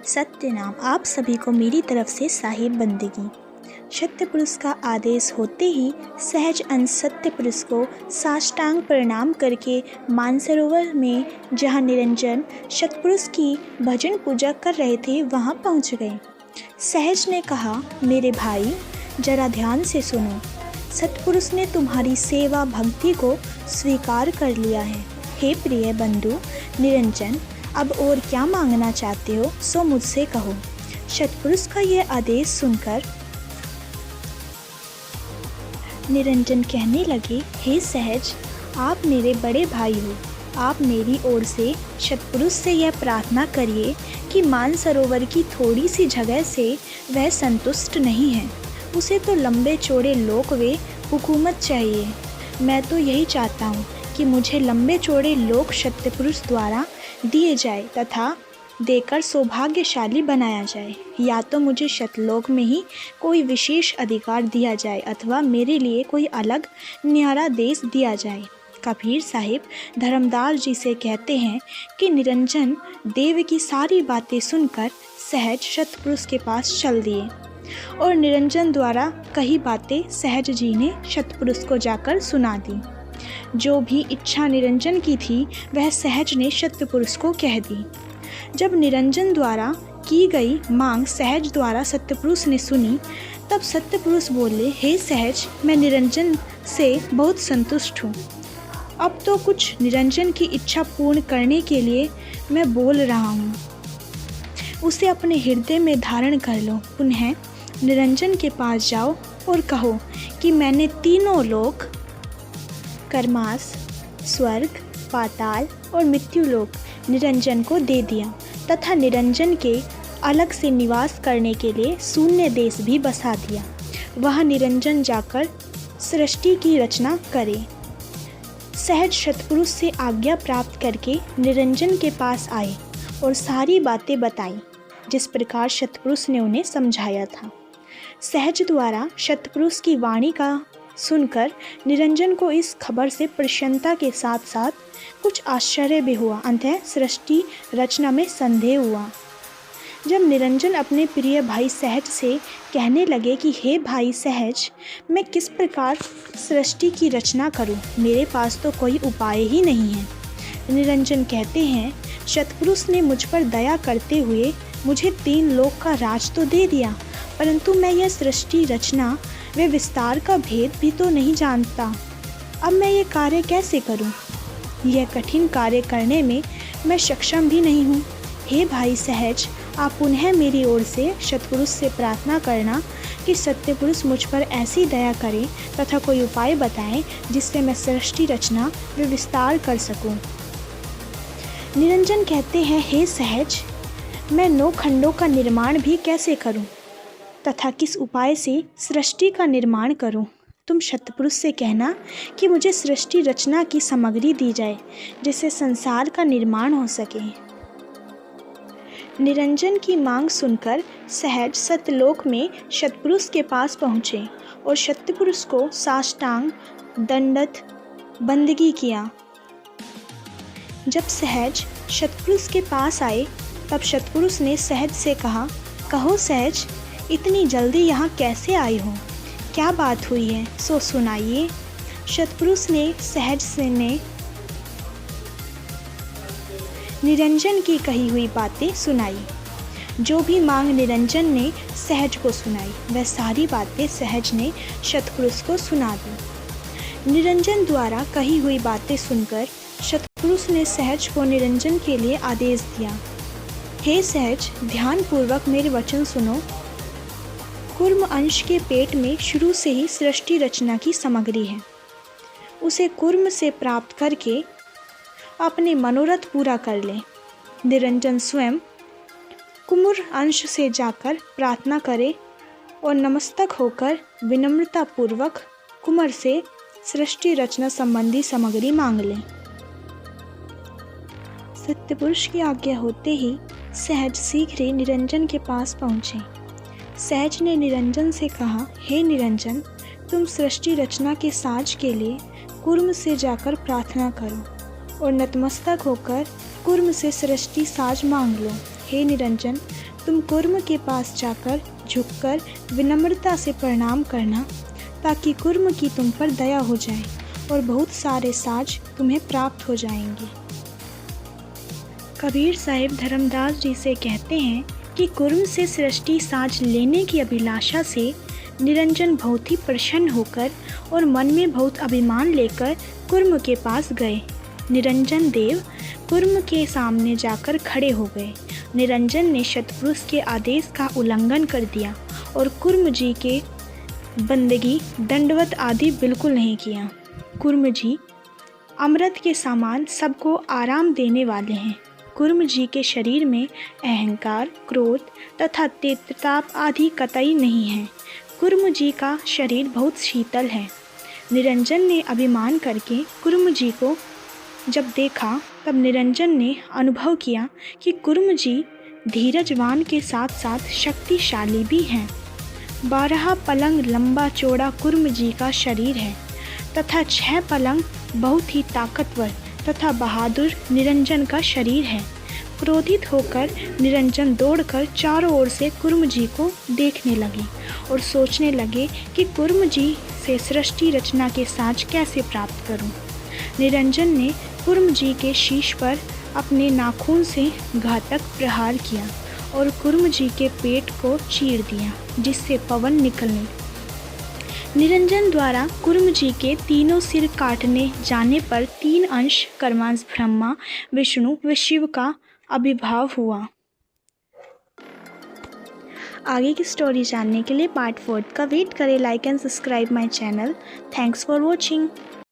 सत्यनाम आप सभी को मेरी तरफ से साहिब बंदगी। सत्य पुरुष का आदेश होते ही सहज अंश सत्य पुरुष को साष्टांग प्रणाम करके मानसरोवर में जहाँ निरंजन सतपुरुष की भजन पूजा कर रहे थे वहाँ पहुँच गए। सहज ने कहा, मेरे भाई जरा ध्यान से सुनो, सतपुरुष ने तुम्हारी सेवा भक्ति को स्वीकार कर लिया है। हे प्रिय बंधु निरंजन, अब और क्या मांगना चाहते हो सो मुझसे कहो। सतपुरुष का यह आदेश सुनकर निरंजन कहने लगे, हे सहज, आप मेरे बड़े भाई हो, आप मेरी ओर से सतपुरुष से यह प्रार्थना करिए कि मानसरोवर की थोड़ी सी जगह से वह संतुष्ट नहीं है, उसे तो लंबे चौड़े लोक व हुकूमत चाहिए। मैं तो यही चाहता हूँ कि मुझे लंबे चौड़े लोक सत्यपुरुष द्वारा दिए जाए तथा देकर सौभाग्यशाली बनाया जाए, या तो मुझे शतलोक में ही कोई विशेष अधिकार दिया जाए अथवा मेरे लिए कोई अलग न्यारा देश दिया जाए। कबीर साहिब धर्मदास जी से कहते हैं कि निरंजन देव की सारी बातें सुनकर सहज सतपुरुष के पास चल दिए और निरंजन द्वारा कही बातें सहज जी ने सतपुरुष को जाकर सुना दी। जो भी इच्छा निरंजन की थी वह सहज ने सत्यपुरुष को कह दी। जब निरंजन द्वारा की गई मांग सहज द्वारा सत्यपुरुष ने सुनी तब सत्यपुरुष बोले, हे सहज, मैं निरंजन से बहुत संतुष्ट हूँ। अब तो कुछ निरंजन की इच्छा पूर्ण करने के लिए मैं बोल रहा हूँ, उसे अपने हृदय में धारण कर लो। पुनः निरंजन के पास जाओ और कहो कि मैंने तीनों लोक कर्मास, स्वर्ग, पाताल और मृत्युलोक निरंजन को दे दिया तथा निरंजन के अलग से निवास करने के लिए शून्य देश भी बसा दिया। वहाँ निरंजन जाकर सृष्टि की रचना करे। सहज सतपुरुष से आज्ञा प्राप्त करके निरंजन के पास आए और सारी बातें बताई जिस प्रकार सतपुरुष ने उन्हें समझाया था। सहज द्वारा सतपुरुष की वाणी का सुनकर निरंजन को इस खबर से प्रसन्नता के साथ साथ कुछ आश्चर्य भी हुआ। अंततः सृष्टि रचना में संदेह हुआ। जब निरंजन अपने प्रिय भाई सहज से कहने लगे कि हे भाई सहज, मैं किस प्रकार सृष्टि की रचना करूं? मेरे पास तो कोई उपाय ही नहीं है। निरंजन कहते हैं, सतपुरुष ने मुझ पर दया करते हुए मुझे 3 लोक का राज तो दे दिया, परंतु मैं यह सृष्टि रचना वे विस्तार का भेद भी तो नहीं जानता। अब मैं ये कार्य कैसे करूं? यह कठिन कार्य करने में मैं सक्षम भी नहीं हूं। हे भाई सहज, आप पुनः मेरी ओर से सतपुरुष से प्रार्थना करना कि सत्यपुरुष मुझ पर ऐसी दया करें तथा कोई उपाय बताएं जिससे मैं सृष्टि रचना व विस्तार कर सकूं। निरंजन कहते हैं, हे सहज, मैं 9 खंडों का निर्माण भी कैसे करूं तथा किस उपाय से सृष्टि का निर्माण करूं? तुम सतपुरुष से कहना कि मुझे सृष्टि रचना की सामग्री दी जाए जिससे संसार का निर्माण हो सके। निरंजन की मांग सुनकर सहज सत्यलोक में सतपुरुष के पास पहुँचे और सत्यपुरुष को साष्टांग दंडवत बंदगी किया। जब सहज सतपुरुष के पास आए तब सतपुरुष ने सहज से कहा, कहो सहज, इतनी जल्दी यहाँ कैसे आई हो? क्या बात हुई है सो सुनाइए। सतपुरुष ने सहज से निरंजन की कही हुई बातें सुनाई। जो भी मांग निरंजन ने सहज को सुनाई वह सारी बातें सहज ने सतपुरुष को सुना दी। निरंजन द्वारा कही हुई बातें सुनकर सतपुरुष ने सहज को निरंजन के लिए आदेश दिया। हे सहज, ध्यानपूर्वक मेरे वचन सुनो। कूर्म अंश के पेट में शुरू से ही सृष्टि रचना की सामग्री है। उसे कूर्म से प्राप्त करके अपने मनोरथ पूरा कर ले। निरंजन स्वयं कुमुर अंश से जाकर प्रार्थना करे और नमस्तक होकर विनम्रता पूर्वक कुमार से सृष्टि रचना संबंधी सामग्री मांग ले। सत्यपुरुष की आज्ञा होते ही सहज शीघ्र निरंजन के पास पहुँचे। सहज ने निरंजन से कहा, हे निरंजन, तुम सृष्टि रचना के साज के लिए कूर्म से जाकर प्रार्थना करो और नतमस्तक होकर कूर्म से सृष्टि साज मांग लो। हे निरंजन, तुम कुर्म के पास जाकर झुककर विनम्रता से प्रणाम करना, ताकि कुर्म की तुम पर दया हो जाए और बहुत सारे साज तुम्हें प्राप्त हो जाएंगे। कबीर साहिब धर्मदास जी से कहते हैं कि कुर्म से सृष्टि साज लेने की अभिलाषा से निरंजन बहुत ही प्रसन्न होकर और मन में बहुत अभिमान लेकर कुर्म के पास गए। निरंजन देव कुर्म के सामने जाकर खड़े हो गए। निरंजन ने सतपुरुष के आदेश का उल्लंघन कर दिया और कुर्म जी के बंदगी दंडवत आदि बिल्कुल नहीं किया। कुर्म जी अमृत के समान सबको आराम देने वाले हैं। कुर्म जी के शरीर में अहंकार, क्रोध तथा तेजताप आदि कतई नहीं है। कुर्म जी का शरीर बहुत शीतल है। निरंजन ने अभिमान करके कुर्म जी को जब देखा, तब निरंजन ने अनुभव किया कि कुर्म जी धीरजवान के साथ साथ शक्तिशाली भी हैं। 12 पलंग लंबा चौड़ा कुर्म जी का शरीर है तथा 6 पलंग बहुत ही ताकतवर तथा बहादुर निरंजन का शरीर है। क्रोधित होकर निरंजन दौड़कर चारों ओर से कुर्म जी को देखने लगे और सोचने लगे कि कुर्म जी से सृष्टि रचना के साज कैसे प्राप्त करूं। निरंजन ने कुर्म जी के शीश पर अपने नाखून से घातक प्रहार किया और कुर्म जी के पेट को चीर दिया, जिससे पवन निकलने। निरंजन द्वारा कुर्म जी के तीनों सिर काटने जाने पर 3 अंश कर्मांश ब्रह्मा, विष्णु व शिव का आविर्भाव हुआ। आगे की स्टोरी जानने के लिए पार्ट 4 का वेट करें। Like and subscribe my channel. Thanks for watching.